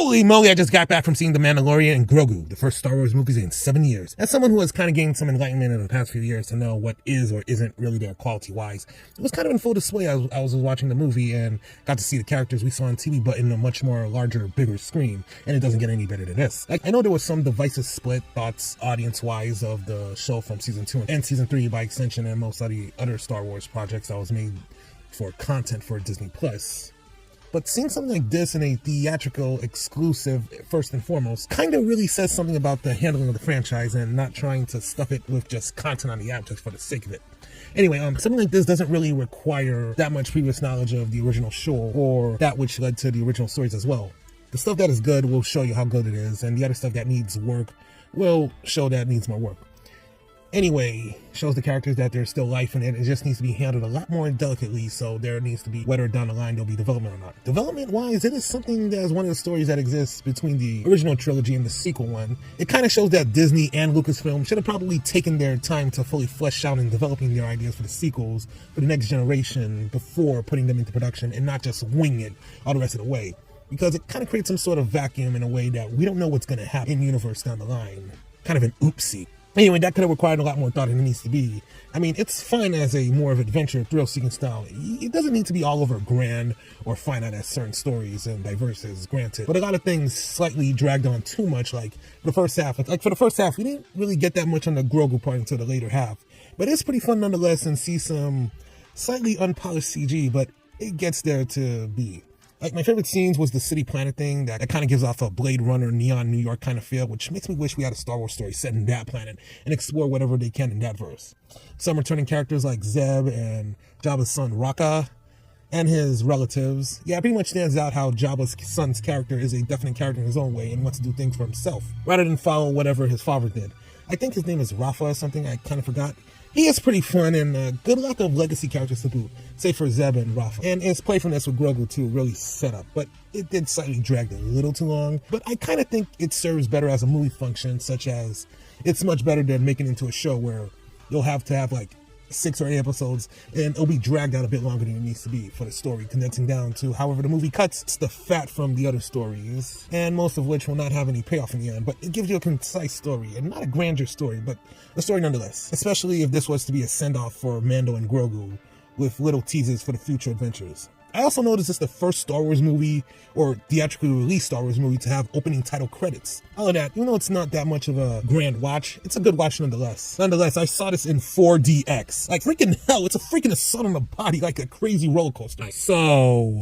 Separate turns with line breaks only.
Holy moly, I just got back from seeing The Mandalorian and Grogu, the first Star Wars movies in 7 years. As someone who has kind of gained some enlightenment in the past few years to know what is or isn't really there quality-wise, it was kind of in full display. I was watching the movie and got to see the characters we saw on TV, but in a much more larger, bigger screen, and it doesn't get any better than this. Like, I know there was some divisive split thoughts audience-wise of the show from Season 2 and Season 3 by extension, and most of the other Star Wars projects that was made for content for Disney+. But seeing something like this in a theatrical exclusive, first and foremost, kind of really says something about the handling of the franchise and not trying to stuff it with just content on the app just for the sake of it. Anyway, something like this doesn't really require that much previous knowledge of the original show or that which led to the original stories as well. The stuff that is good will show you how good it is, and the other stuff that needs work will show that it needs more work. Anyway, shows the characters that there's still life in it. It just needs to be handled a lot more delicately, so there needs to be, whether down the line there'll be development or not. Development-wise, it is something that is one of the stories that exists between the original trilogy and the sequel one. It kind of shows that Disney and Lucasfilm should have probably taken their time to fully flesh out and developing their ideas for the sequels for the next generation before putting them into production and not just wing it all the rest of the way. Because it kind of creates some sort of vacuum in a way that we don't know what's going to happen in universe down the line. Kind of an oopsie. Anyway, that could have required a lot more thought than it needs to be. I mean, it's fine as a more of adventure, thrill-seeking style. It doesn't need to be all over grand or finite as certain stories and diverse as granted. But a lot of things slightly dragged on too much, like the first half. Like for the first half, we didn't really get that much on the Grogu part until the later half. But it's pretty fun nonetheless, and see some slightly unpolished CG, but it gets there to be. Like, my favorite scenes was the city planet thing that kind of gives off a Blade Runner, neon New York kind of feel, which makes me wish we had a Star Wars story set in that planet and explore whatever they can in that verse. Some returning characters like Zeb and Jabba's son Raka and his relatives. Yeah, it pretty much stands out how Jabba's son's character is a definite character in his own way and wants to do things for himself rather than follow whatever his father did. I think his name is Rafa or something, I kind of forgot. He is pretty fun and good lack of legacy characters to boot, say for Zeb and Rafa. And his playfulness with Grogu too really set up, but it did slightly drag a little too long. But I kind of think it serves better as a movie function, such as it's much better than making it into a show where you'll have to have like 6 or 8 episodes and it'll be dragged out a bit longer than it needs to be for the story, condensing down to however the movie cuts. It's the fat from the other stories, and most of which will not have any payoff in the end, but it gives you a concise story and not a grandeur story, but a story nonetheless, especially if this was to be a send-off for Mando and Grogu with little teases for the future adventures. I also noticed it's the first Star Wars movie, or theatrically released Star Wars movie, to have opening title credits. All of that, even though it's not that much of a grand watch, it's a good watch nonetheless. Nonetheless, I saw this in 4DX. Like, freaking hell, it's a freaking assault on the body, like a crazy roller coaster. So,